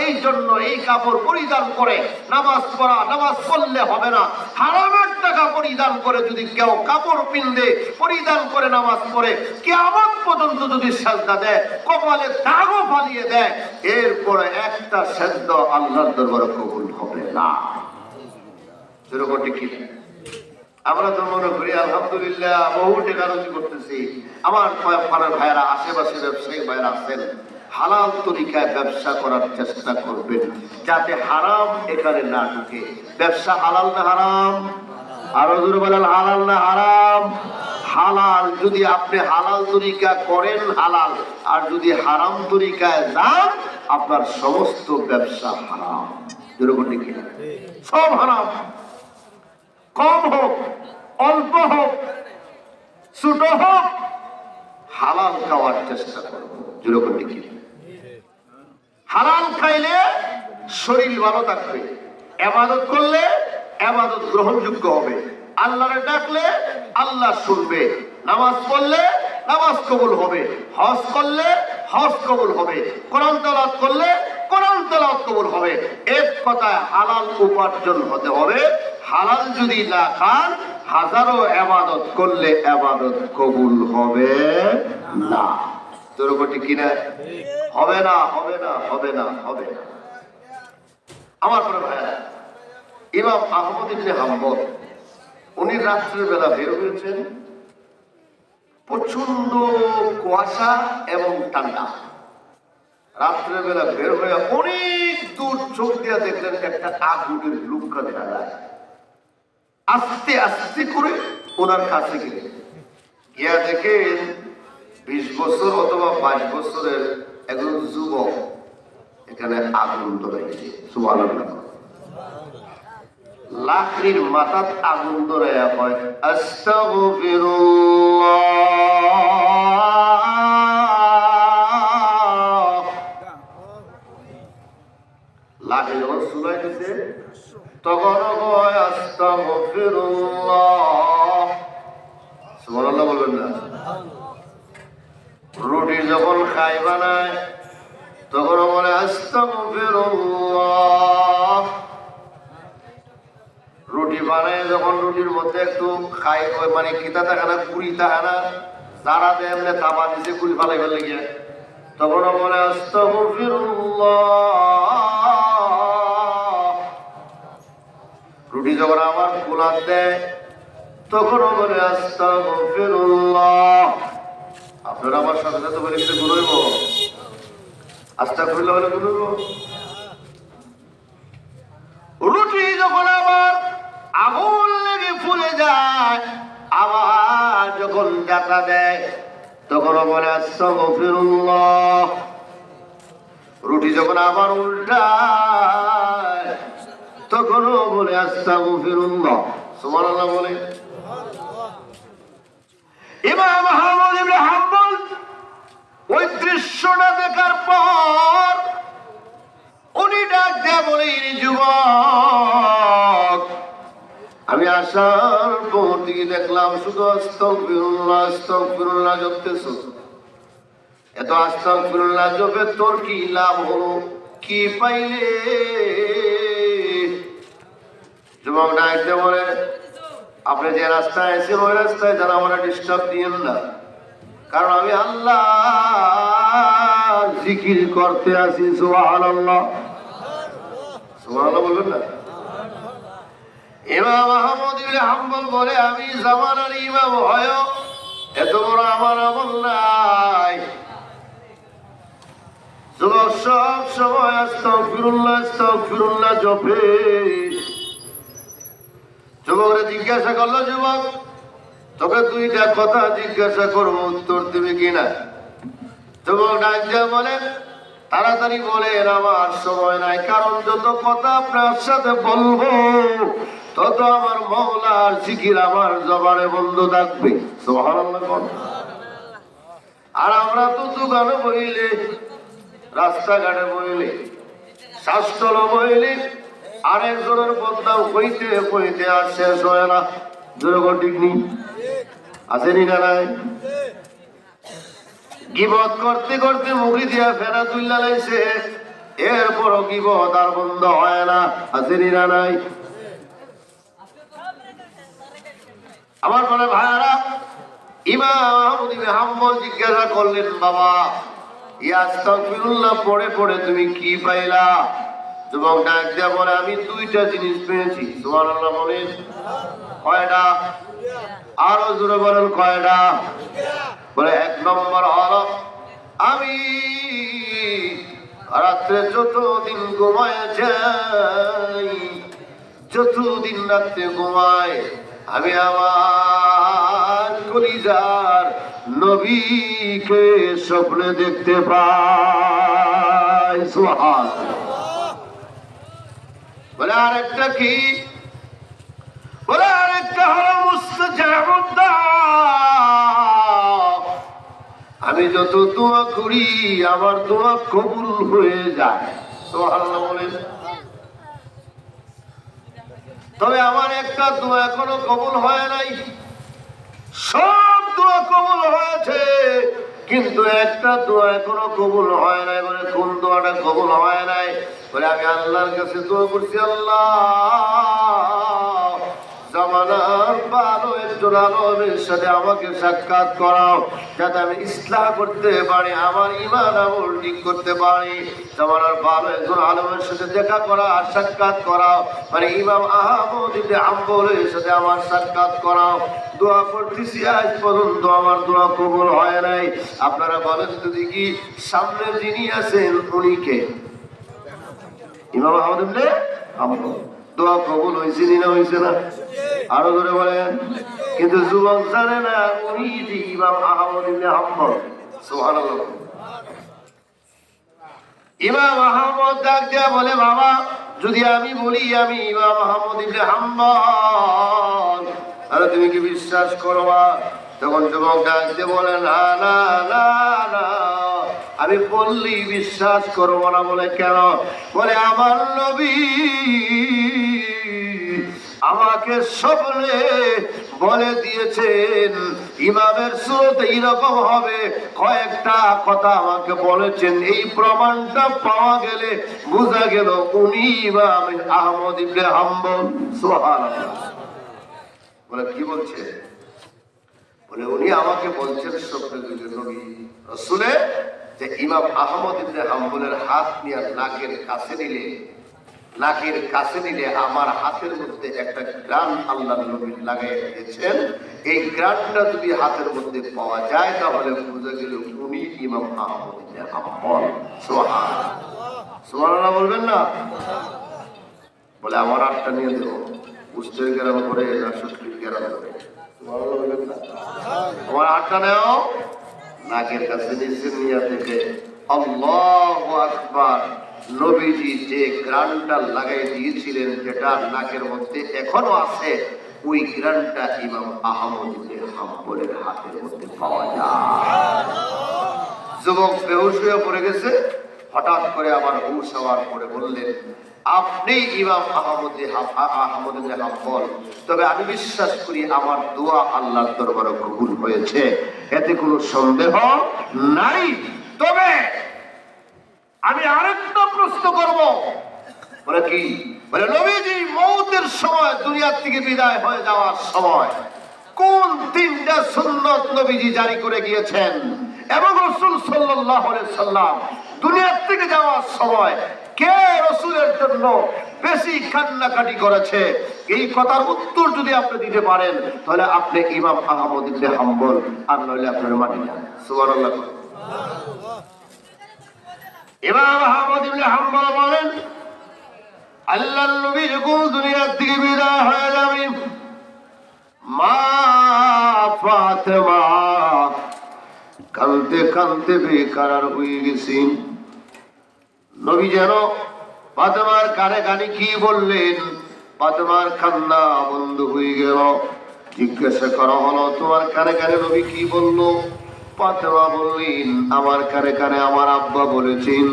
এই জন্য এই কাপড় পরিধান করে নামাজ পড়া, নামাজ পড়লে হবে না। হারামের টাকা পরিধান করে যদি কেউ কাপড় পিন্দে পরিধান করে নামাজ পড়ে, কিয়ামত পর্যন্ত যদি সাজদা দেয়, কপালে দাগও ফালিয়ে দেয়, এরপরে একটা সাজদা আল্লাহর দরবারে কবুল হবে না। যেরকম ঠিক কি আমরা তো মনে করি আলহামদুলিল্লাহ বহু টাকা রুজি করতেছি। আমার পাড়ার ভাইয়েরা, আশেপাশে ব্যবসায়ী ভাইয়েরা আছেন, হালাল তরিকায় ব্যবসা করার চেষ্টা করবেন যাতে হারাম এখানে না ঢুকে। ব্যবসা হালাল না হারাম? আরো জোরে বলেন, হালাল না হারাম? হালাল। যদি আপনি হালাল তরিকা করেন হালাল, আর যদি হারাম তরিকায় যান আপনার সমস্ত ব্যবসা হারাম। যেরকম কি সব হারাম, কম হোক অল্প হোক ছোট হোক, হালাল খাওয়ার চেষ্টা করবো। যেরকম কি হালাল খাইলে শরীর ভালো থাকবে, ইবাদত করলে ইবাদত গ্রহণযোগ্য হবে, আল্লাহরে ডাকলে আল্লাহ শুনবে, নামাজ পড়লে নামাজ কবুল হবে, হজ করলে হজ কবুল হবে, কোরআন তেলাওয়াত করলে কোরআন তেলাওয়াত কবুল হবে। এক কথায় হালাল উপার্জন হতে হবে। হালাল যদি না খান, হাজারো ইবাদত করলে ইবাদত কবুল হবে না। তোর উপরটি কিনা হবে না, হবে না, হবে না, হবে না। আমার পরে ভাইরা, ইমাম আহমদ ইবনে হাম্বল, উনি রাত্রের বেলা বের হয়েছেন, প্রচন্ড কুয়াশা এবং ঠান্ডা। রাত্রের বেলা বের হয়ে অনেক দূর চোখ দিয়ে দেখলেন একটা আগুনের লুকা দেখা যায়। আস্তে আস্তে করে ওনার কাছে গেলেন, গিয়া দেখেন 20 বছর অথবা 22 বছরের একজন যুবক এখানে আগুন ধরাইছে। সুবহানাল্লাহ। লাকড়ির মাথাত আগুন ধরাইয়া হয় আস্তাগফিরুল্লাহ। লাকড়ি যখন চুলায় দিছে তখন হয় আস্তাগফিরুল্লাহ। সুবহানাল্লাহ বলবেন না? রুটি যখন খাই বানায় তখন বলে আস্তাগফিরুল্লাহ। রুটি বানায় যখন রুটির মধ্যে একটু খাই, মানে কিতা থাকে না, কুড়ি থাকে না, যারা দেয় এমনি তাবা দিছে কুড়ি ফালাই ফেলে গিয়ে, তখন বলে আস্তাগফিরুল্লাহ। রুটি যখন আবার কুলার দেয় তখন বলে আস্তাগফিরুল্লাহ। আপনারা আমার সাথে সাথে বলে একটু গুনইব, আস্তাগফিরুল্লাহ বলে গুনইব। রুটি যখন আবার আগুন লেগে ফুলে যায়, আবার যখন ডাকা দেয় তখন বলে আস্তাগফিরুল্লাহ। রুটি যখন আবার উল্টায় তখনও বলে আস্তাগফিরুল্লাহ। সুবহানাল্লাহ বলে। ইমাম আহমদ ইবনে হাম্বল ওই দৃশ্যটা দেখার পর উনি ডাক দেয়া বলে, যুবক, আমি আসার পর থেকে দেখলাম শুধু আস্তাগফিরুল্লাহ আস্তাগফিরুল্লাহ জপতেছ। এত আস্তাগফিরুল্লাহ জপে তোর কি লাভ হলো, কি পাইলে? যুবক ডাক দেয়া বলে, আপনি যে রাস্তায় এসে ওই রাস্তায় যারা আমার ডিস্টার্ব দিয়েন না, কারণ আমি আল্লাহ জিকির করতে আসি। সুবহানাল্লাহ, সুবহানাল্লাহ বলবেন না? ইমাম আহমদ ইবনে হাম্বল বলে, আমি জামানার ইমাম হয় এত বড় আমার আমল নাই। যুবক সব সময় আস্তাগফিরুল্লাহ আস্তাগফিরুল্লাহ জপে। যুবকরা জিজ্ঞাসা করলো, যুবক, তোকে দুইটা কথা জিজ্ঞাসা করবো, উত্তর দিবি কিনা? যুবক ডাক দিয়ে বলে, তাড়াতাড়ি বলেন, আমার সময় নাই, কারণ যত কথা আপনার সাথে বলবো তত আমার মওলার জিকির আমার জবানে বন্ধ থাকবে। সুবহানাল্লাহ। আর আমরা তো দোকানে বইলে, রাস্তাঘাটে বইলে, শাস্ত্র বইলে আরেকজনের বদনাম কইতে কইতে আর শেষ হয় না। যেরকম ঠিক নেই, আসেনি না? নাই। গিবত করতে করতে মুখি দিয়া ফেরা তুল্লা লাইছে, এরপরও গীবত আর বন্ধ হয় না, আসেনি না নাই? আমার বলে ভাইয়ারা, ইমাম আহমদ ইবনে হাম্বল জিজ্ঞাসা করলেন, বাবা ইস্তাগফিরুল্লাহ পড়ে পড়ে তুমি কি পাইলা? যুবক ডাক দিয়া বলে, আমি দুইটা জিনিস পেয়েছি। সুবহানাল্লাহ বলেন। কয়টা? আরো জোরে বলেন, কয়টা? বলে, এক নম্বর হলো আমি রাত্রে যতদিন ঘুমায় যাই, যতদিন রাত্রে ঘুমাই, আমি আমার কলিজার নবীকে স্বপ্নে দেখতে পাই। সুবহানাল্লাহ। বলে আরেকটা কি? বলে আরেকটা হলো মুস্তাজাবুদ দাওয়া, আমি যত দোয়া করি আমার দোয়া কবুল হয়ে যায়। সুবহানাল্লাহ বলেন। তবে আমার একটা দোয়া এখনো কবুল হয় নাই। সব দোয়া কবুল হয়েছে, কিন্তু একটা দোয়া এখনো কবুল হয় নাই। বলে কোন দোয়াটা কবুল হয় নাই? বলে আমি আল্লাহর কাছে দোয়া করছি, আল্লাহ জামানার ভালো একজন আলেমের সাথে আমাকে সাক্ষাৎ করাও, যাতে আমি ইসলাহ করতে পারি, আমার ঈমান আমল ঠিক করতে পারি। জামানার ভালো একজন আলেমের সাথে দেখা করা আর সাক্ষাৎ করাও, মানে ইমাম আহমদ ইবনে হাম্বলের সাথে আমার সাক্ষাৎ করাও। দোয়া করতেছি, আজ পর্যন্ত আমার দোয়া কবুল হয় নাই। আপনারা বলেন তো দেখি, সামনে যিনি আছেন উনি কে? ইমাম আহমদ ইবনে হাম্বল। দোয়া কবুল হয়েছে না হয়েছে না? আরো ধরে বলেন। কিন্তু যুবক জানে না উনি যে ইমাম আহমদ ইবনে হাম্বল। সুবহানাল্লাহ। ইমাম আহমদ ডাক দিয়া বলে, বাবা যদি আমি বলি আমি ইমাম আহমদ ইবনে হাম্বল, আরে তুমি কি বিশ্বাস করবা? তখন যুবক ডাক দিয়ে বলে, না না না না, আমি বললেই বিশ্বাস করবো না। বলে কেন? বলে আমার নবী আমাকে স্বপ্নে বলে দিয়েছেন ইমামের সুরত এইরকম হবে, কয়েকটা কথা আমাকে বলেছেন। এই প্রমাণটা পাওয়া গেলে বোঝা গেল উনি ইমাম আহমদ ইবনে হাম্বল। সুবহানাল্লাহ। বলে কি বলছে? বলে উনি আমাকে বলছেন স্বপ্নে নবী রাসূলে যে ইমাম আহমদ ইবনে হাম্বলের হাত নিয়ে নাকের কাছে নিলে আমার হাতের মধ্যে একটা গ্রান আল্লাহর নবী লাগাই দিয়েছেন। এই গ্রানটা যদি হাতের মধ্যে পাওয়া যায় তাহলে বুঝা গেল উনি ইমাম আহমদ ইবনে হাম্বল। সুবহানাল্লাহ। সুবহানাল্লাহ বলবেন না? বলে আমার হাতটা নিয়ে দেবো, উষ্টের গ্রাম করে না সুষ্টির গ্রাম করে? সুবহানাল্লাহ বলবেন না? আমার হাতটা নেও, নাকের কাছে নিয়ে থেকে আল্লাহু আকবার। নবীজি যে গ্রানটা লাগাই দিয়েছিলেন, যেটা নাকের মধ্যে এখনো আছে, ওই গ্রানটা ইমাম আহমদ ইবনে হাম্বলের হাতের মধ্যে পাওয়া যায়। যুবক বেহুশ হয়ে পড়ে গেছে। হঠাৎ করে আবার হুশ হওয়ার পরে বললেন, আপনি ইমাম আহমদ ইবনে হাম্বল, তবে আমি বিশ্বাস করি আমার দোয়া আল্লাহর দরবারে কবুল হয়েছে, এতে কোনো সন্দেহ নাই। তবে আমি আরেকটা প্রশ্ন করব। বলে কি? বলে নবীজি মওতের সময়, দুনিয়া থেকে বিদায় হয়ে যাওয়ার সময় কোন তিনটা সুন্নাত নবীজি জারি করে গিয়েছেন, এবং রাসূল সাল্লাল্লাহু আলাইহি সাল্লাম দুনিয়া থেকে যাওয়ার সময় কে রাসূলের জন্য বেশি কান্নাকাটি করেছে? এই কথার উত্তর যদি আপনি দিতে পারেন তাহলে আপনি ইমাম আহমদ ইবনে হাম্বল, আর নইলে আপনার মানি না। সুবহানাল্লাহ। ইমাম আহমদ ইবনে হাম্বল বলেন, আল্লাহর নবী যখন দুনিয়া থেকে বিদায় হয়ে যাবেন, মা ফাতেমা কাঁদতে কাঁদতে বেকারার হয়ে গেছেন। নবী যেন ফাতেমার কানে কানে কি বললেন, ফাতেমার কান্না বন্ধ হয়ে গেল। জিজ্ঞাসা করা হলো, তোমার কানে কানে নবী কি বললো? ফাতেমা বললেন, আমার কানে কানে আমার আব্বা বলেছেন,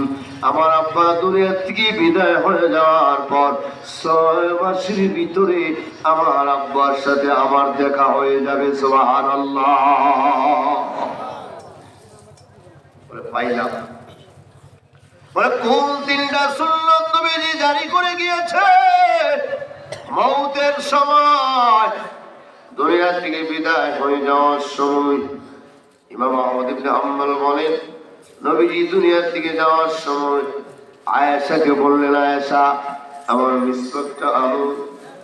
আমার আব্বা দুনিয়া থেকে বিদায় হয়ে যাওয়ার পর 6 মাসের ভিতরে আমার আব্বার সাথে আমার দেখা হয়ে যাবে। সুবহানাল্লাহ। পাইলাম বলে কোন তিনটা সুন্নাত নবীজি জারি করে গিয়েছে? মওতের সময়, দুনিয়া থেকে বিদায় হয়ে যাওয়ার সময়। ইমাম আহমদ ইবনে হাম্বল বলেন, নবীজি দুনিয়া থেকে যাওয়ার সময় আয়েশাকে বললেন, আয়েশা আমার মিসওয়াকটা আনো,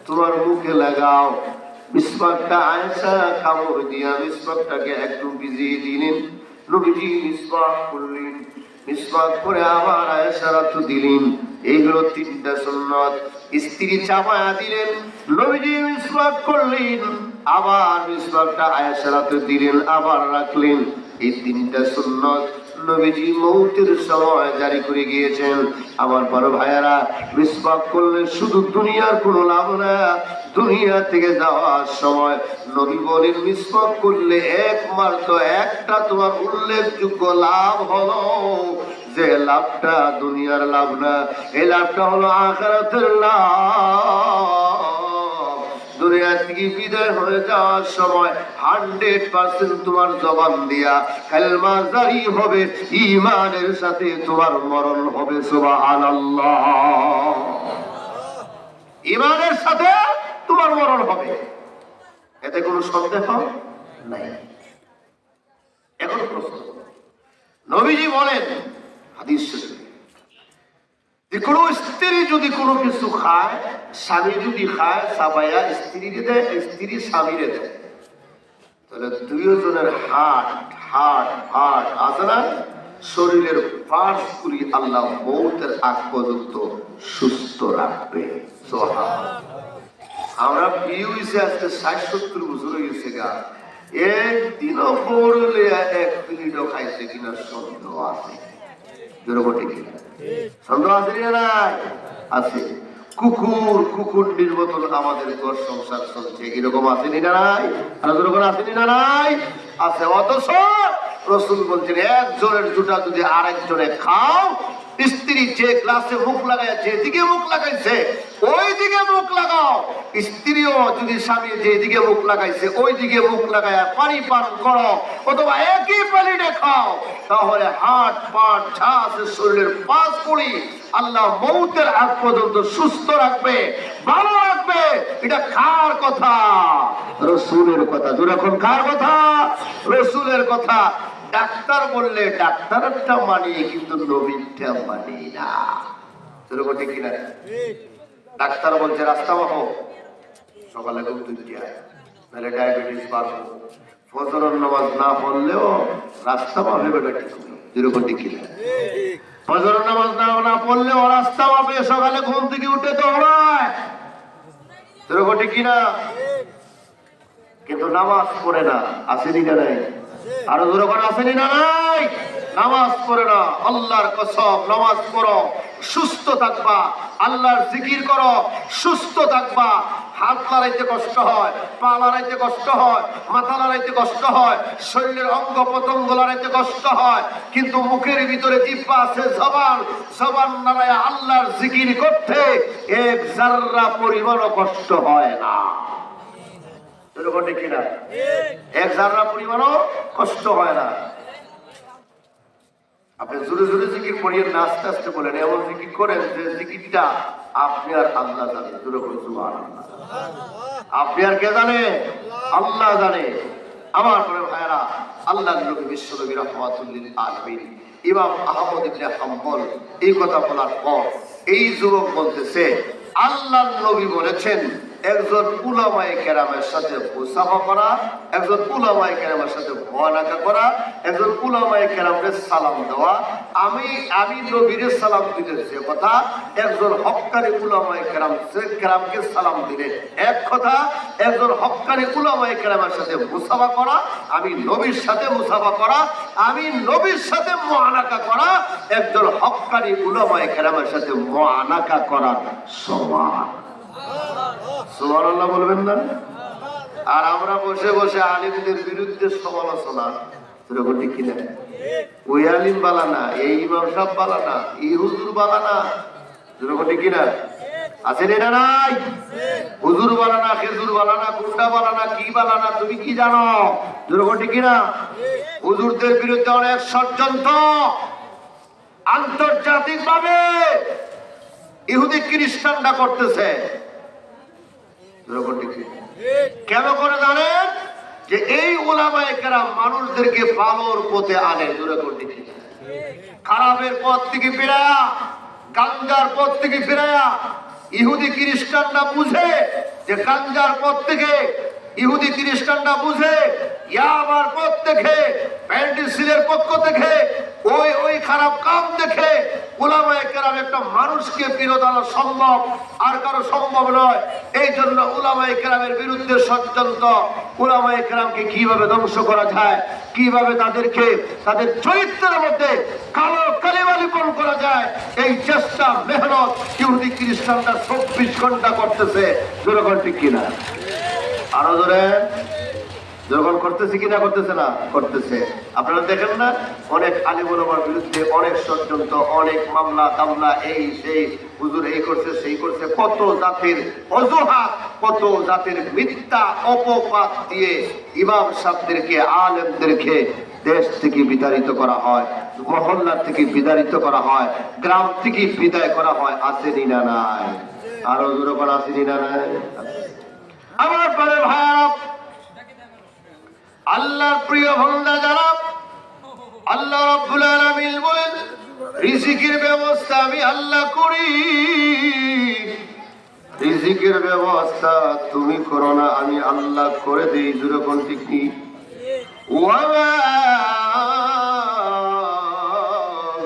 তোমার মুখে লাগাও। মিসওয়াকটা আয়েশা কামড় দিয়া মিসওয়াকটাকে একটু ভিজিয়ে দিলেন। নবীজি মিসওয়াক করলেন, মিসওয়াক করে আবার আয়েশা রাত দিলেন। এইগুলো তিনটা সুন্নাত। স্ত্রী চাপায়া দিলেন, নবীজি মিসওয়াক করলেন, আবার মিসওয়াকটা আয়েশা রাত দিলেন, আবার রাখলেন। এই তিনটা সুন্নাত নবীজি মওতের সময় জারি করে গিয়েছেন। আমার বড় ভাইয়ারা, মিসওয়াক করলে শুধু দুনিয়ার কোনো লাভ না, দুনিয়া থেকে যাওয়ার সময় নবী বলেন মিসওয়াক করলে একমাত্র একটা তোমার উল্লেখযোগ্য লাভ হলো, যে লাভটা দুনিয়ার লাভ না, এই লাভটা হলো আখিরাতের লাভ। দুনিয়া থেকে বিদায় হয়ে যাওয়ার সময় 100% তোমার জবান দিয়া কালেমা জারি হবে, ঈমানের সাথে তোমার মরণ হবে। সুবহানাল্লাহ। ঈমানের সাথে তোমার মরণ হবে, এতে কোনো সন্দেহ নাই। এখন প্রশ্ন, নবীজি বলেন হাদিস শরীফে যে কোনো স্ত্রী যদি কোনো কিছু খায়, স্বামী যদি খায়, সাবাইয়া স্ত্রীকে দেয়, স্ত্রী স্বামীরে দেয়, তাহলে দুইজনের হার্ট আছে না, শরীরের পার্টস গুলি আল্লাহ মওতের আগ পর্যন্ত সুস্থ রাখবে। আমরা বিয়ে হয়েছে আজকে 60-70 বছর হয়ে গেছে গা, একদিনও পড়লে 1 মিনিটও খাইছে কিনা সন্দেহ আছে। সন্দেহ আছে না? নাই আছে। কুকুর নির্বাচন আমাদের ঘর সংসার চলছে, এরকম আসেনি না নাই? আর যখন আসেনি না নাই আছে। অথচ রাসূল বলছেন একজনের জুতা যদি আরেকজনে খাও, স্ত্রী যে গ্লাসে মুখ লাগায়, যেদিকে মুখ লাগাইছে ওই দিকে মুখ লাগাও। স্ত্রীও যদি স্বামী যেদিকে মুখ লাগাইছে ওই দিকে মুখ লাগায় পানি পান করো, অথবা একই পানিতে খাও, তাহলে হাট পাট যা আছে শরীরের পাঁচ কড়ি আল্লাহ মওতের আগ পর্যন্ত সুস্থ রাখবে, ভালো রাখবে। এটা কার কথা? রাসূলের কথা। যখন কার কথা? রাসূলের কথা। ডাক্তার বললে ডাক্তারটা মানি, কিন্তু নবীটা মানি না। এরকম ঠিক কিনা? ডাক্তার বলছে রাস্তা মাপো, সকালে ঘুম তুলতে হয়, নাহলে ডায়াবেটিস বাড়বে। ফজরের নামাজ না পড়লেও রাস্তা মাপে বেটা ঠিক। এরকম ঠিক কিনা? ফজরের নামাজ না পড়লেও রাস্তা মাপে, সকালে ঘুম থেকে উঠে তো হয়। এরকম ঠিক কিনা? কিন্তু নামাজ পড়ে না, আসেনি না নাই? আরো জোরে করে আসেনি না নাই? নামাজ পড়ে না। আল্লাহর কসম, নামাজ পড়ো, সুস্থ থাকবা। আল্লাহর জিকির করো, সুস্থ থাকবা। হাত লড়াইতে কষ্ট হয়, পা লড়াইতে কষ্ট হয়, মাথা লড়াইতে কষ্ট হয়, শরীরের অঙ্গ প্রত্যঙ্গ লড়াইতে কষ্ট হয়, কিন্তু মুখের ভিতরে জিহ্বা আছে, জবান লড়াই আল্লাহর জিকির করতে এক জাররা পরিমাণও কষ্ট হয় না। এরকম ঠিক কিনা? এক জাররা পরিমাণও কষ্ট হয় না। আপনি জোরে জোরে জিকির করিয়ে না, আস্তে আস্তে বলেন, এমন জিকির করেন যে জিকিরটা আপনি আর আল্লাহ জানে। জোরে করে সুবহানাল্লাহ। আপনি আর কে জানে? আল্লাহ জানে। আমার পরে ভাইরা, আল্লাহর নবী বিশ্বনবী রাহমাতুল লিল আলামিন ইমাম আহমদ ইবনে হাম্বল এই কথা বলার পর এই যুবক বলতেছে, আল্লাহর নবী বলেছেন একজন উলামায়ে কেরামের সাথে মুসাফা করা, একজন উলামায়ে কেরামের সাথে মুআনাকা করা, একজন উলামায়ে কেরামকে সালাম দেওয়া। আমি নবীর সালাম দিতে যে কথা, একজন হক্কানি উলামায়ে কেরামকে সালাম দিলে এক কথা, একজন হক্কানি উলামায়ে কেরামের সাথে মুসাফা করা, আমি নবীর সাথে মুসাফা করা, আমি নবীর সাথে মুআনাকা করা, একজন হক্কানি উলামায়ে কেরামের সাথে মুআনাকা করার সমান। সুবহানাল্লাহ বলবেন না? আর আমরা বসে বসে আলিমদের বিরুদ্ধে সমালোচনা, এরকম ঠিক কিনা? ওই আলিম বালা না, এই ইমাম সাহেব বালা না, এই হুজুর বালা না, এরকম ঠিক কিনা? আছেন এটা নাই? হুজুর বালা না, খেজুর বালা না, গুন্ডা বালা না, কি বালা না, তুমি কি জানো? এরকম ঠিক কিনা? হুজুরদের বিরুদ্ধে অনেক ষড়যন্ত্র, আন্তর্জাতিক ভাবে ইহুদি খ্রিস্টানরা করতেছে। কেন করে জানেন? যে এই উলামায়ে কেরাম মানুষদেরকে ভালোর পথে আনে, খারাপের পথ থেকে ফিরায়া, গাঞ্জার পথ থেকে ফিরায়া। ইহুদি খ্রিস্টানরা বুঝে যে গাঞ্জার পথ থেকে, ইহুদি খ্রিস্টানরা বুঝে ইয়াবার পথ থেকে, প্যান্টিসিলের পক্ষ থেকে, ওই খারাপ কাম দেখে উলামায়ে কেরাম একটা মানুষকে বিরোধ আনা সম্ভব আর কারো সম্ভব নয়। এই জন্য উলামায়ে কেরামের বিরুদ্ধে ষড়যন্ত্র, উলামায়ে কেরামকে কিভাবে ধ্বংস করা যায়, কিভাবে তাদেরকে তাদের চরিত্রের মধ্যে কালো কালিমা লিপন করা যায়, এই চেষ্টা মেহনত ইহুদি খ্রিস্টানরা 24 ঘন্টা করতেছে। জোরে ঠিক কিনা? আরো জোরে যখন করতেছে কিনা? করতেছে না? করতেছে। আপনারা দেখেন না, অনেক আলিম ওলামার বিরুদ্ধে অনেক ষড়যন্ত্র, অনেক মামলা টামলা, এই সেই, হুজুর এই করছে সেই করছে, কত জাতির অজুহাত, কত জাতির মিথ্যা অপবাদ দিয়ে ইমাম সাহেবদেরকে, আলেমদেরকে দেশ থেকে বিতাড়িত করা হয়, মহল্লা থেকে বিতাড়িত করা হয়, গ্রাম থেকে বিদায় করা হয়। আসেনি না নাই? আরো জোরে বলা আসেনি না নাই? আমার পরে ভাইরা, আল্লাহর প্রিয় বান্দা যারা, আল্লাহ রাব্বুল আলামিন বলেন রিজিকের ব্যবস্থা আমি আল্লাহ করি। রিজিকের ব্যবস্থা তুমি করো না, আমি আল্লাহ করে দেই। জোরে কোন ঠিক কি? ওয়া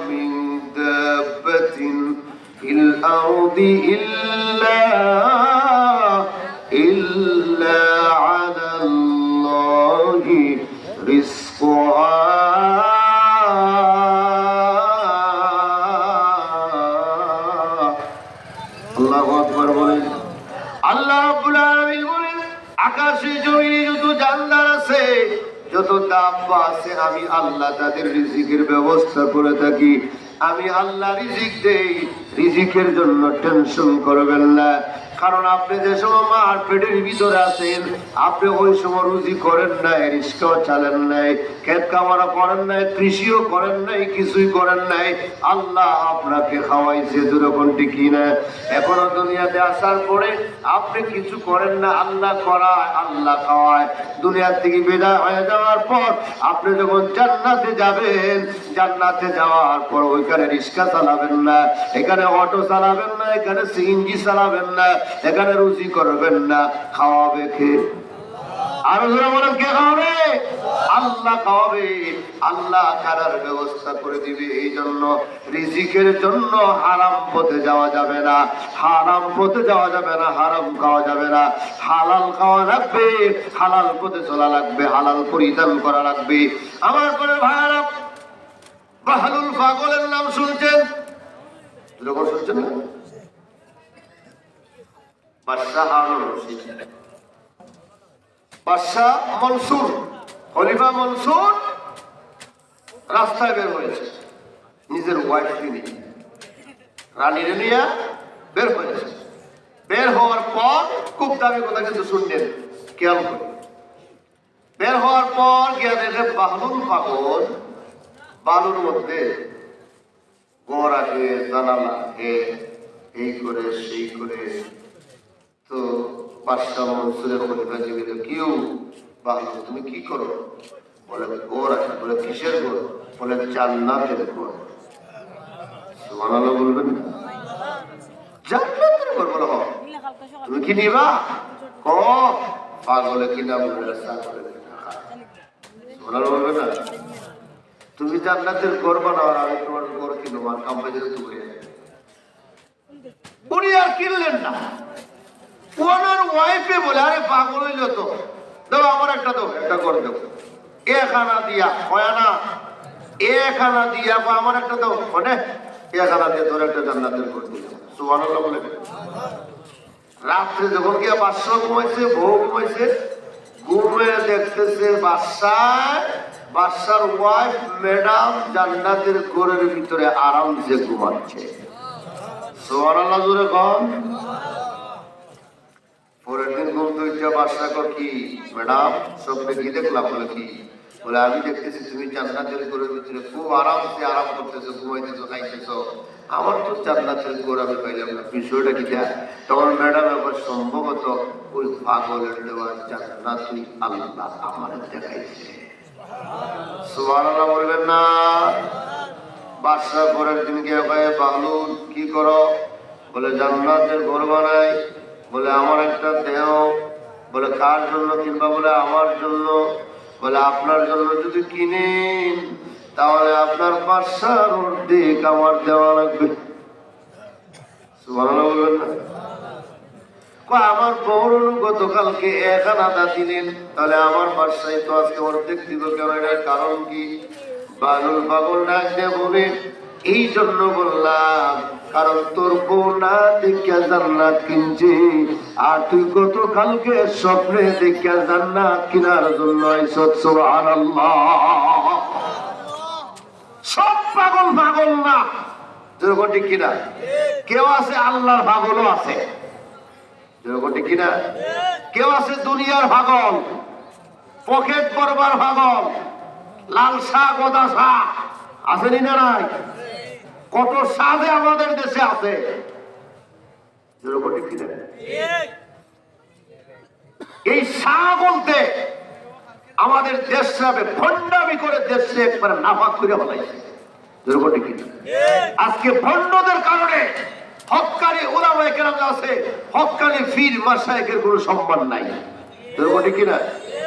মিন দাব্বাতিন ফিল আরদি ইল্লা আলাল্লাহি রিজকুহা। আল্লাহু আকবার বলেন। আল্লাহ রাব্বুল আলামিন বলেন আকাশে জমিনে যত জানদার আছে, যত দাব্বা আছে, আমি আল্লাহ তাদের রিজিকের ব্যবস্থা করে থাকি। আমি আল্লাহ রিজিক দেই। রিজিকের জন্য টেনশন করবেন না, কারণ আপনি যে সময় মার পেটের ভিতরে আছেন, আপনি ওই সময় রুজি করেন নাই, রিস্কাও চালেন নাই, ক্ষেত কামারা করেন নাই, কৃষিও করেন নাই, কিছুই করেন নাই। আল্লাহ আপনাকে খাওয়াইছে। যেরকম ঠিকই না? এখনো দুনিয়াতে আসার পরে আপনি কিছু করেন না, আল্লাহ করায়, আল্লাহ খাওয়ায়। দুনিয়ার থেকে বিদায় হয়ে যাওয়ার পর আপনি যখন জান্নাতে যাবেন, জান্নাতে যাওয়ার পর ওইখানে রিস্কা চালাবেন না, এখানে অটো চালাবেন না, এখানে সিএনজি চালাবেন না, এখানে রুজি করবেন না। খাওয়াবে কে? আরো জোরে বলেন, কে খাওয়াবে? আল্লাহ খাওয়াবে। আল্লাহ খাওয়ার ব্যবস্থা করে দিবে। এই জন্য রিজিকের জন্য হারাম পথে যাওয়া যাবে না, হারাম পথে যাওয়া যাবে না, হারাম খাওয়া যাবে না। হালাল খাওয়া লাগবে, হালাল পথে চলা লাগবে, হালাল পরিধান করা লাগবে। আমার করে ভাইয়ারা, বাহলুল পাগলের নাম শুনছেন? যখন শুনছেন না, বাদশাহ হারুন রশিদ, বাদশাহ মনসুর, খলিফা মনসুর রাস্তায় বের হয়েছে নিজের ওয়াইফকে নিয়ে, রানীর নিয়ে বের হয়েছে। বের হওয়ার পর খুব দামি কথা কিন্তু শুনলেন, খেয়াল করে। বের হওয়ার পর গিয়ে দেখে বাহলুল পাগল বালুর মধ্যে গোড়াকে জানালাকে এই করে সেই করে। তো বাদশাহ মনসুরের খলিফা জিজ্ঞেস, কেউ বাহলুল তুমি কি করো? বলে গোড় আছে। বলে কিসের গোড়? বলে জান্নাতের গোড়। সুবহানাল্লাহ বলবেন না? জান্নাতের গোড়। বলো হ, তুমি কি নিবা? ক পাগলে কিনা বলে সুবহানাল্লাহ বলবেন না? তুমি জান্নাতের গোড় বানাও, আমি তোমার গোড় কিনবো, আর কাম্পানি তুমি। উনি আর কিনলেন না। ওনার ওয়াইফে বলে, আরে পাগল হইল তো, দাও আমার একটা, দাও একটা করে দেবো, এখানা দিয়া হয় না, এখানা দিয়া আমার একটা দাও, মানে এখানা দিয়ে ধরে একটা জান্নাতের করে দিল। সুবহানাল্লাহ বলে। রাত্রে যখন গিয়া বাদশাহ ঘুমাইছে, বউ ঘুমাইছে, ঘুমে দেখতেছে বাদশার ওয়াইফ ম্যাডাম জান্নাতের ঘরের ভিতরে আরামসে ঘুমাচ্ছে। সুবহানাল্লাহ জোরে কম। পরের দিন ঘুম থেকে বাদশা কর, কি ম্যাডাম স্বপ্নে কি দেখলাম? বলে কি? বলে আমি দেখতেছি তুমি জান্নাতের ঘরের ভিতরে খুব আরামসে আরাম করতেছো, ঘুমাইতেছো, খাইতেছো, আমার তো জান্নাতের ঘর আমি পাইলাম না, বিষয়টা কি? তখন ম্যাডাম আবার সম্ভবত ওই পাগলের দেওয়া জান্নাতুই আল্লাহ আমার দেখাইছে। সুবহানাল্লাহ বলবেন না? বাদশা পরের দিন গিয়ে কয়ে বাহলুল কি করো? বলে জান্নাতের ঘর বানাই। বলে আমার একটা দেহ। বলে কার জন্য কিনবা? বলে আমার জন্য। বলে আপনার জন্য যদি কিনেন তাহলে আপনার বাদশার অর্ধেক আমার দেওয়া লাগবে। সুবহানাল্লাহ বলবেন না? আমার বড় গতকালকে 1 আনা দিলেন, তাহলে আমার বাদশাই তো আজকে অর্ধেক দিব কেন? এটার কারণ কি? বাহলুল পাগল ডাক দিয়ে বলে এই জন্য বললাম কারণ তোর বউ না দেখিয়া জান্নাত কিনছে, আর তুই গতকালকে স্বপ্নে দেখিয়া জান্নাত কেনার জন্য আইছত। সুবহানাল্লাহ। সব পাগল পাগল না, যেরকম ঠিক কিনা? কেউ আছে আল্লাহর পাগলও আছে, যেরকম ঠিক কিনা? কেউ আছে দুনিয়ার পাগল, পকেট করবার পাগল, লাল শাহ গোদা শাহ আছে না নাই? কত সাজে আমাদের দেশে আছে, যেরকম ঠিক কিনা? এই শাহ বলতে আমাদের দেশে ভণ্ডামি করে দেশে একবারে নাফাক করে ফেলাইছে, যেরকম ঠিক কিনা? আজকে ভণ্ডদের কারণে হক্কানি ওলামায়ে কেরাম আছে, হক্কানি পীর মাশায়েখের কোনো সম্মান নাই, যেরকম ঠিক কিনা?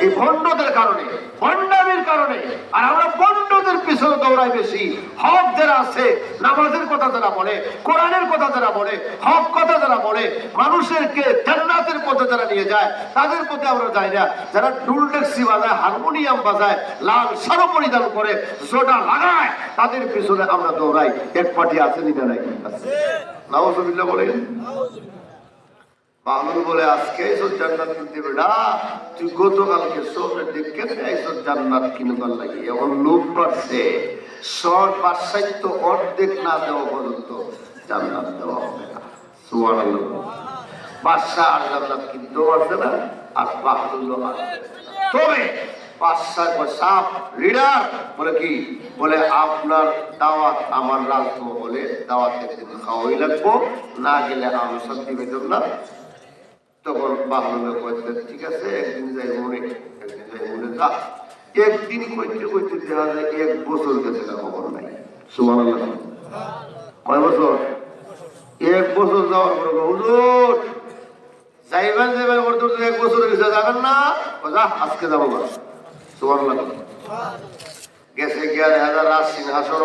এই ভণ্ডদের কারণে, ভণ্ডামির কারণে। আর আমরা ভণ্ডদের পিছনে দৌড়াই বেশি। হক যারা আছে, নামাজের কথা যারা বলে, কোরআনের কথা যারা বলে, হক কথা যারা বলে, মানুষেরকে জান্নাতের পথে যারা নিয়ে যায়, তাদের পথে আমরা যাই না। যারা ঢোল ডেকসি বাজায়, হারমোনিয়াম বাজায়, লাল শাড়ি পরিধান করে, জোড়া লাগায়, তাদের পিছনে আমরা দৌড়াই। এক পার্টি আছে না নাই? নাউজুবিল্লাহ বলেন। বাহলুল বলে আজকে এসব জান্নাত কিনতে হবে না, তুই গতকালকে স্বপ্নে দেখে এসব জান্নাত কিনবার লাগে। এখন লোভ বাড়ছে, সব বাদশাই তো অর্ধেক না দেওয়া পর্যন্ত জান্নাত দেওয়া হবে না। সুবহানাল্লাহ। বাদশাহ আর জান্নাত কিনতেও পারছে না, আর বাহলুল। তবে বাদশাহ সাপ লিডার বলে কি? বলে আপনার দাওয়াত আমার রাজমহলে দাওয়াত একদিন খাওয়াই লাগবো, না গেলে আমি শান্তি পেতাম না। তখন বাহলুল কইতে ঠিক আছে, একদিন যাই মনে, একদিন যাই মনে যা। একদিন কইতে কইতে দেখা যায় 1 বছর গেছে, খবর নাই। সুবহানাল্লাহ। কয় বছর? 1 বছর যাওয়ার পরে হুজুর যাইবেন যাইবেন করতে 1 বছর গেছে, যাবেন না? যা আজকে যাবো। সুবহানাল্লাহ। গেছে গিয়া দেখা যায় রাজ সিংহাসন,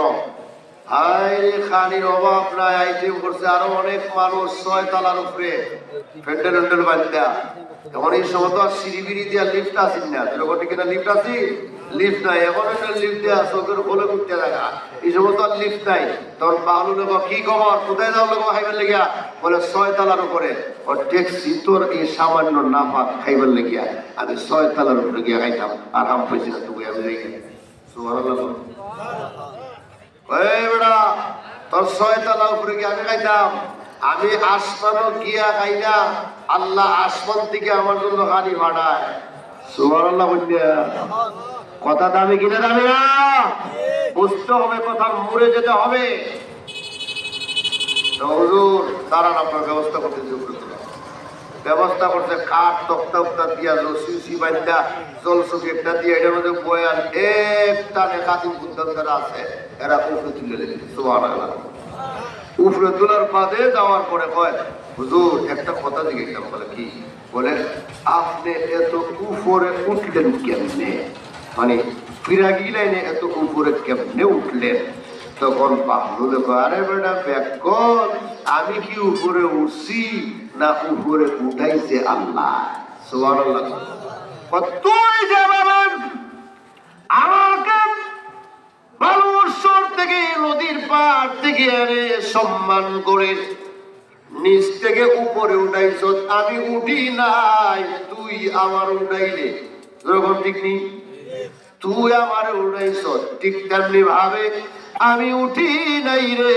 হায় খানির অভাব নাই, আইটেম করছে আরো অনেক মানুষ 6 তলার উপরে ফ্যান্ডেল হ্যান্ডেল বান্ধা। এখন এই সময় তো আর সিঁড়ি বিড়ি দিয়া লিফট আসেন না, যেরকম কিনা লিফট আসি, লিফট নাই। এখন একটা লিফট দেওয়া চোখের বলে উঠতে দেখা, এই সময় তো আর লিফট নাই। তখন বাহলুল কি খবর, কোথায় যাও লোক খাইবার লেগিয়া? বলে 6 তলার উপরে। ও ট্যাক্সি তোর এই সামান্য নাফা খাইবার লেগিয়া আমি 6 তলার উপরে গিয়া খাইতাম, আর হাম পাইছি না তুমি আমি যাই। সুবহানাল্লাহ। বেড়া তোর 6 তলা উপরে গিয়ে আমি খাইতাম, আমি আসমানও গিয়া খাই না, আল্লাহ আসমান থেকে আমার জন্য হানি ভাড়ায়। সুবহানাল্লাহ। কথা দামি কিনা দামি না? বুঝতে হবে, কথা মরে যেতে হবে। হুজুর দাঁড়ান, আপনার ব্যবস্থা করতেছে, ব্যবস্থা করছে কাঠ তক্তা উক্তা দিয়া রসি বান্ধা জল একটা দিয়ে এটার মধ্যে বয়াল এক টানে কাতিম বুদ্ধান আছে, এরা উপরে তুলে দিচ্ছে। সুবহানাল্লাহ। উপরে তোলার বাদে যাওয়ার পরে কয় হুজুর একটা কথা জিজ্ঞেস। বলে কি? বলে আপনি এত উপরে উঠলেন কেমনে, মানে ফিরাগি লাইনে এত উপরে কেমনে উঠলেন? তখন বাহলুল কয় আরে বেটা ব্যাকল, আমি কি উপরে উঠছি না উপরে উঠাইছে আল্লাহ। সুবহানাল্লাহ। তুই যাবেন আমাকে বালুরসর থেকে নদীর পার থেকে আরে সম্মান করে নিচ থেকে উপরে উঠাইছ, আমি উঠি নাই, তুই আমার উঠাইলে। যখন ঠিক নি, তুই আমার উঠাইছ, ঠিক তেমনি ভাবে আমি উঠি নাই রে,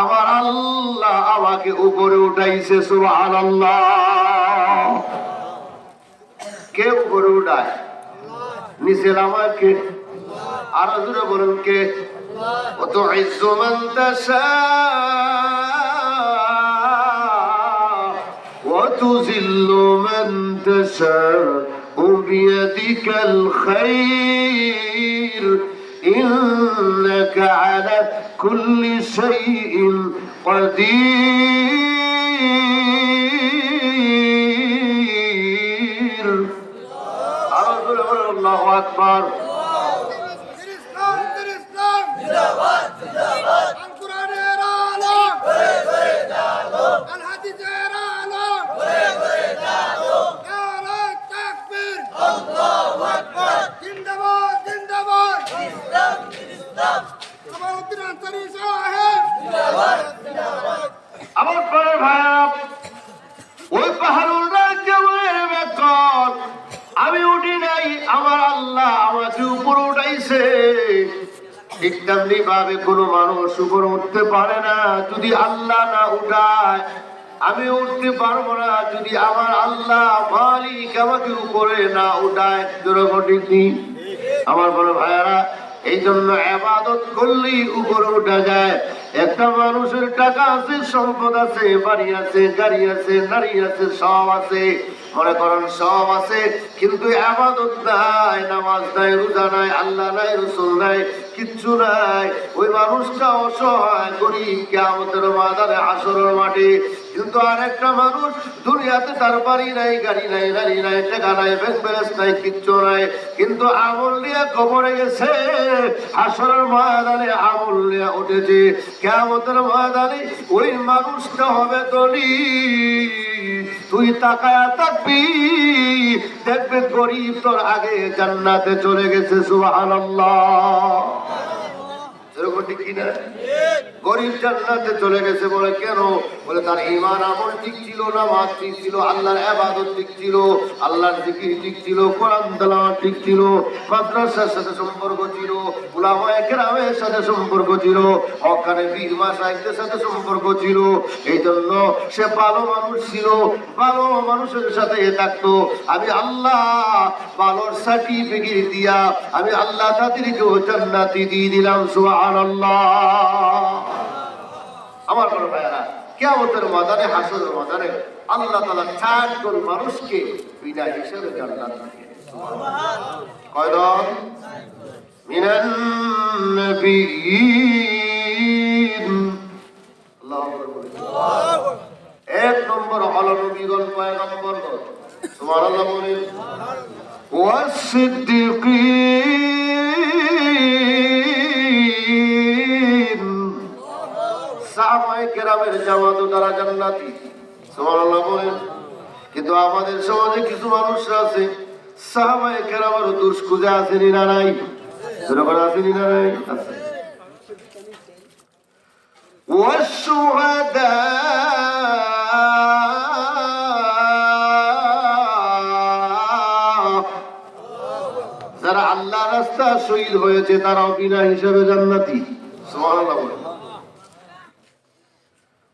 আমার আল্লাহ আমাকে উপরে উঠাইছে। সুবহানাল্লাহ। কে উপরে উঠায়? নিচের আমাকে আরো জোরে বলুন কে? وتعز من تشاء وتذل من تشاء بيدك الخير إنك على كل شيء قدير. الله أكبر. আমার পরের ভাইয়া ওই পাহাড়ুর রাজ্যের বেকর আমি উঠি নাই, আমার আল্লাহ আমাকে উপরে উঠাইছে। ঠিক তেমনি ভাবে কোন মানুষ উপরে উঠতে পারে না যদি আল্লাহ না উঠায়। আমি উঠতে পারবো না যদি আমার আল্লাহ মালিক আমাকে উপরে না উঠায়। আমার বড় ভাইয়ারা, এই জন্য ইবাদত করলেই উপরে উঠা যায়। একটা মানুষের টাকা আছে, সম্পদ আছে, বাড়ি আছে, গাড়ি আছে, নারী আছে, সব আছে, মনে করেন সব আছে, কিন্তু ইবাদত নাই, নামাজ নাই, রোজা নাই, আল্লাহ নাই, রাসূল নাই, কিচ্ছু নাই। ওই মানুষটা অসহায়, গরিব, কিয়ামতের ময়দানে, হাসরের মাঠে। কিন্তু আরেকটা মানুষ দুনিয়াতে তার বাড়ি নাই, গাড়ি নাই, নারী নাই, টাকা নাই, ব্যাংক ব্যালেন্স নাই, কিচ্ছু নাই, কিন্তু আমল নিয়ে কবরে গেছে, হাসরের ময়দানে আমল নিয়ে উঠেছে, কিয়ামতের ময়দানে ওই মানুষটা হবে ধনী। তুই তাকায়া থাকবি, দেখবে গরিব তোর আগে জান্নাতে চলে গেছে। সুবহানাল্লাহ। এরকম ঠিক কিনা? গরিব জান্নাতে চলে গেছে। বলে কেন? বলে তার ঈমান আমল ঠিক ছিল, নামাজ ঠিক ছিল, আল্লাহর ইবাদত ঠিক ছিল, আল্লাহর জিকির ঠিক ছিল, কোরআন তেলাওয়াত ঠিক ছিল, মাদ্রাসার সাথে সম্পর্ক ছিল, উলামায়ে কেরামের সাথে সম্পর্ক ছিল, হক্কানি পীর মাশায়েখদের সাথে সম্পর্ক ছিল। এই জন্য সে ভালো মানুষ ছিল, ভালো মানুষের সাথে থাকতো। আমি আল্লাহ ভালোর সার্টিফিকেট দিয়া আমি আল্লাহ তাদেরকেও জান্নাতি দিয়ে দিলাম। সুবহানাল্লাহ। আমার বড় ভাইয়েরা, কিয়ামতের ময়দানে, হাসরের ময়দানে আল্লাহ তাআলা চারজন মানুষকে বিনা হিসাবে জান্নাত দিবেন। সুবহানাল্লাহ। কয়জন? মিনান নবিয়্যিন। আল্লাহু আকবার। এক নম্বর হলো নবীগণ, পয়গম্বরগণ। সুবহানাল্লাহ বলেন। ওয়াস-সিদ্দীকিন। সাহাবায়ে কেরামের জামাতও তারা জান্নাতি। সুবহানাল্লাহ বলেন। কিন্তু আমাদের সমাজে কিছু মানুষ আছে, সাহাবায়ে কেরামের দোষ খুঁজে আসেনি না নাই? যেরকম আসেনি না নাই? আছে। ওয়াস-শুহাদা, যারা আল্লাহ রাস্তা শহীদ হয়েছে তারাও বিনা হিসাবে জান্নাতি। সুবহানাল্লাহ বলেন।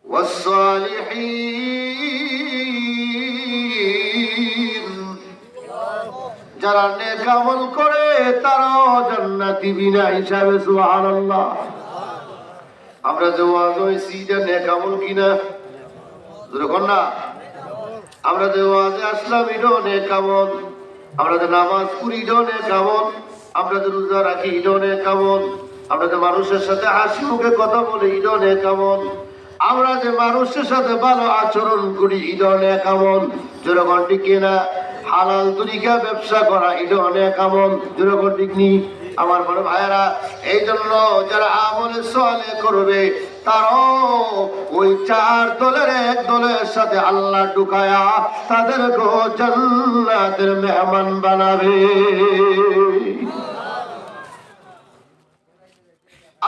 ওয়াস-সালিহিন, যারা নেক আমল করে তারাও জান্নাতি বিনা হিসাবে। সুবহানাল্লাহ। আমরা যে ওয়াজ হইছি এটা নেক আমল কিনা? যেরকম না, আমরা যে ওয়াজে আসলাম এটাও নেক আমল, আমরা যে নামাজ পড়ি এটাও নেক আমল, আমরা যে রোজা রাখি এটাও নেক আমল, আমরা যে মানুষের সাথে হাসি মুখে কথা বলি এটাও নেক আমল, আমরা যে মানুষের সাথে ভালো আচরণ করি এটাও নেক আমল। যেরকম ঠিক কিনা? হালাল তরিকা ব্যবসা করা এটাও নেক আমল। যেরকম ঠিক নি? আমার বড় ভাইয়েরা, এই জন্য যারা আমলে সালেহ করবে তারাও ওই চার দলের এক দলের সাথে আল্লাহ ঢুকায়া তাদেরকে জান্নাতের মেহমান বানাবে।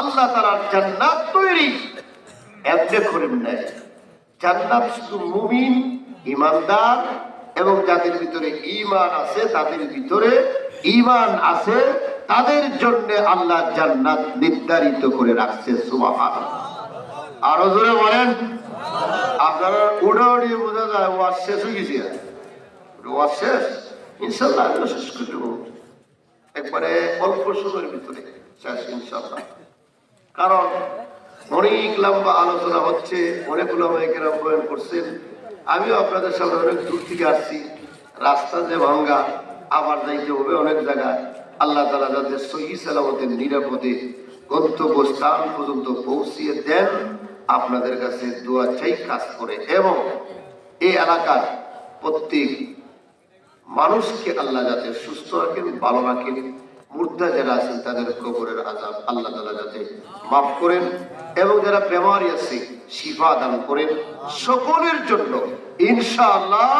আল্লাহ তাআলার জান্নাত তৈরি এমনি করেন নাই। জান্নাত শুধু মুমিন, ইমানদার এবং যাদের ভিতরে ঈমান আছে, তাদের ভিতরে ঈমান আছে, তাদের জন্য আল্লাহ জান্নাত নির্ধারিত করে রাখছে। সুবহানাল্লাহ। আরো জোরে বলেন। আপনারা উড়াউড়ি বোঝা যায় ওয়াজ শেষ হয়ে গেছে। ওয়াজ শেষ? ইনশাআল্লাহ শেষ করে দেব। একবারে অল্প সময়ের ভিতরে শেষ ইনশাআল্লাহ। কারণ অনেক লম্বা আলোচনা হচ্ছে, অনেকগুলো আমাকেরাম বয়ান করছেন, আমিও আপনাদের সামনে অনেক দূর থেকে আসছি, রাস্তা যে ভাঙ্গা, আবার যাইতে হবে অনেক জায়গায়। আল্লাহ তাআলা যাতে সহি সালামতে নিরাপদে গন্তব্যস্থান পর্যন্ত পৌঁছিয়ে দেন, আপনাদের কাছে দোয়া চাই কাজ করে। এবং এই এলাকার প্রত্যেক মানুষকে আল্লাহ যাতে সুস্থ রাখেন, ভালো রাখেন, মুর্দা যারা আছেন তাদের কবরের আযাব আল্লাহ তাআলা যাতে মাফ করেন, এবং যারা বেমারি আছে শিফা দান করেন। সকলের জন্য ইনশাআল্লাহ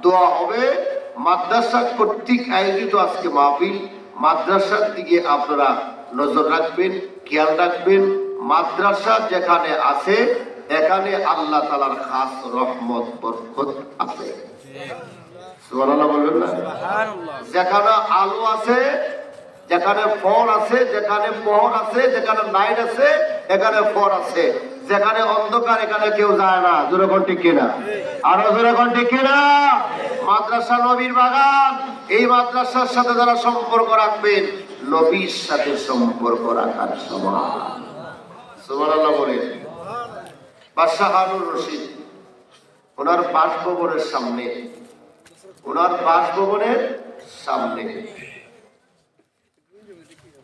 দোয়া হবে। মাদ্রাসা কর্তৃক আয়োজিত আজকে মাহফিল, মাদ্রাসার দিকে আপনারা নজর রাখবেন, খেয়াল রাখবেন। মাদ্রাসা যেখানে আছে এখানে আল্লাহ তাআলার খাস রহমত বরকত আছে। সুবহানাল্লাহ বলবেন না? যেখানে আলো আছে, যেখানে ফল আছে, যেখানে মোহর আছে, যেখানে লাইট আছে এখানে ফল আছে, যেখানে অন্ধকার এখানে কেউ যায় না। জোরে কোন ঠিক কিনা? আরো জোরে কোন ঠিক কিনা? মাদ্রাসা নবীর বাগান। এই মাদ্রাসার সাথে যারা সম্পর্ক রাখবেন নবীর সাথে সম্পর্ক রাখার সমান। সুবহানাল্লাহ বলেন। বাদশাহ হারুন রশিদ ওনার বাসভবনের সামনে, ওনার বাসভবনের সামনে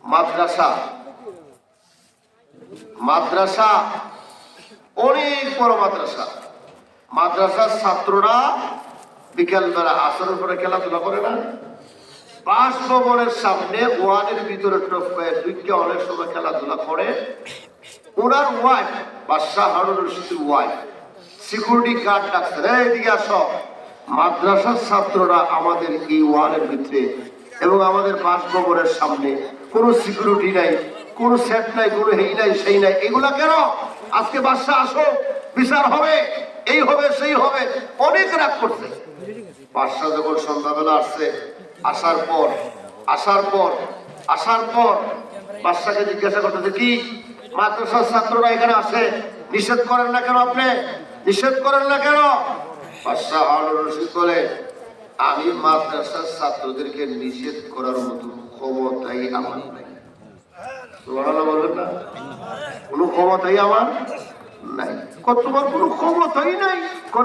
মাদ্রাসা, মাদ্রাসা অনেক বড় মাদ্রাসা। মাদ্রাসার ছাত্ররা বিকেলবেলা আসরের পরে খেলাধুলা করে না? বাসভবনের সামনে ওয়ালের ভিতরে টপকায় দুইটা অনেক সময় খেলাধুলা করে। ওনার ওয়াইফ, বাদশাহ হারুন রশিদের ওয়াইফ, সিকিউরিটি গার্ড ডাকছে, এইদিকে আসো। মাদ্রাসার ছাত্ররা আমাদের এই ওয়ালের ভিতরে এবং আমাদের বাসভবনের সামনে কোনো সিকিউরিটি নাই, কোনো সেট নাই, কোনো এই নাই সেই নাই, এগুলা কেন? আজকে বাদশাহ আসো, বিচার হবে, এই হবে সেই হবে, অনেক রাগ করছে। বাদশাহ যখন সন্ধ্যাবেলা আসছে, আসার পর বাদশাকে জিজ্ঞাসা করতেছে, কি মাদ্রাসার ছাত্ররা এখানে আসে, নিষেধ করেন না কেন? আপনি নিষেধ করেন না কেন? বাদশাহ হারুন রশিদ বলে, আমি মাদ্রাসার ছাত্রদেরকে নিষেধ করার মতো ক্ষমতাই আমার নাই। সুবহানাল্লাহ বলবেন না? কোনো ক্ষমতাই আমার নাই। তোমার কোনো ক্ষমতাই নাই?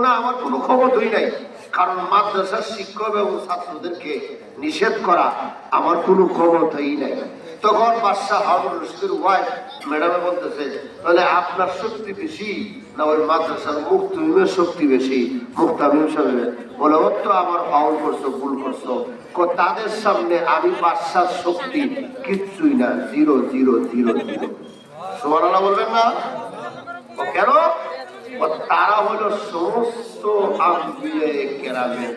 না, আমার কোনো ক্ষমতাই নাই। কারণ মাদ্রাসার শিক্ষক এবং ছাত্রদেরকে নিষেধ করা আমার কোনো ক্ষমতাই নাই। তখন বাদশাহ হারুন রশিদের ওয়াইফ ম্যাডামে বলতেছে, তাহলে আপনার শক্তি বেশি না ওই মাদ্রাসার মুক্তামিমের শক্তি বেশি? মুক্তামিম সাহেব বলে, ও তো আমার ফাউল করছো, ভুল করছো, তাদের সামনে আমি বাদশার শক্তি কিচ্ছুই না, 0 0 0 0। সুবহানাল্লাহ বলবেন না? কেন? তারা হলো সমস্ত আম্বিয়ায়ে কেরামের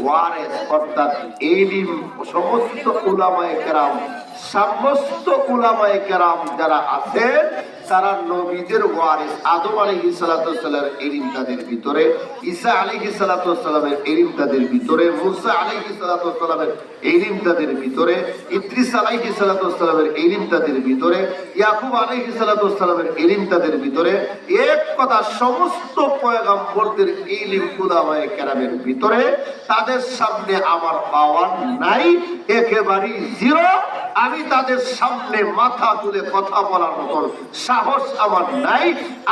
ওয়ারিস, অর্থাৎ ইলম, সমস্ত উলামায়ে কেরাম, সমস্ত উলামায়ে কেরাম যারা আছেন তারা নবীদের ওয়ারিস। আদম আলাইহিস সালাতু ওয়াস সালামের ইলম তাদের ভিতরে, ঈসা আলাইহিস সালাতু ওয়াস সালামের ইলম তাদের ভিতরে, মুসা আলাইহিস সালাতু ওয়াস সালামের ইলম তাদের ভিতরে, ইদ্রিস আলাইহিস সালাতু ওয়াস সালামের ইলম তাদের ভিতরে, ইয়াকুব আলাইহিস সালাতু ওয়াস সালামের ইলম তাদের ভিতরে। এক কথা, সমস্ত পয়গম্বরদের ইলম উলামায়ে কেরামের ভিতরে। তাদের সামনে আমার পাওয়ার নাই, একেবারেই 0। আমি তাদের সামনে মাথা তুলে কথা বলার মতন সাহস আমার নাই।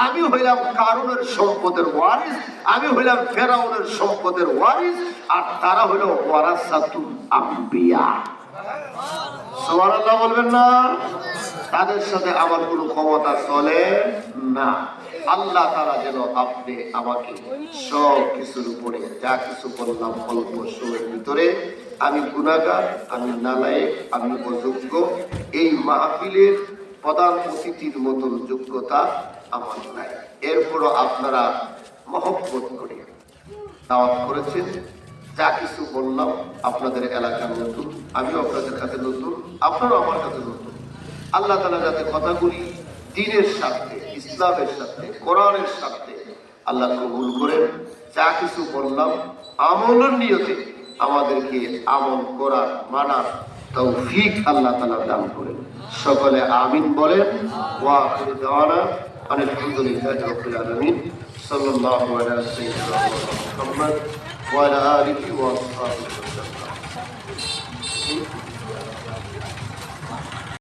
আমি হইলাম কারুনের সম্পদের ওয়ারিস, আমি হইলাম ফেরাউনের সম্পদের ওয়ারিস, আর তারা হইল ওয়ারাসাতুল আম্বিয়া। সুবহানাল্লাহ বলবেন না? তাদের সাথে আমার কোনো ক্ষমতা চলে না। আল্লাহ তাআলা যেন আপনি আমাকে সব কিছুর উপরে যা কিছু বললাম অল্প সময়ের ভিতরে, আমি গুনাহগার, আমি নালায়েক, আমি অযোগ্য, এই মাহফিলের প্রধান অতিথির মতন যোগ্যতা আমার নাই। এরপরও আপনারা মহব্বত করে দাওয়াত করেছেন। যা কিছু বললাম আপনাদের এলাকার নতুন, আমিও আপনাদের কাছে নতুন, আপনারাও আমার কাছে নতুন। আল্লাহ তাআলা যাতে কথাগুলি দ্বীনের সাথে, ইসলামের সাথে, কোরআনের সাথে আল্লাহ কবুল করেন। যা কিছু বললাম আমলের নিয়তে আমাদেরকে আমল করার, মানার তৌফিক আল্লাহ তাআলা দান করেন। সকলে আমিন বলেন। ওয়া আখিরু দাওয়ানা আলহামদুলিল্লাহি রাব্বিল আলামিন। সাল্লাল্লাহু আলা সাইয়্যিদিনা মুহাম্মদ ওয়া আলা আলিহি ওয়া আসহাবিহি ওয়া সাল্লাম।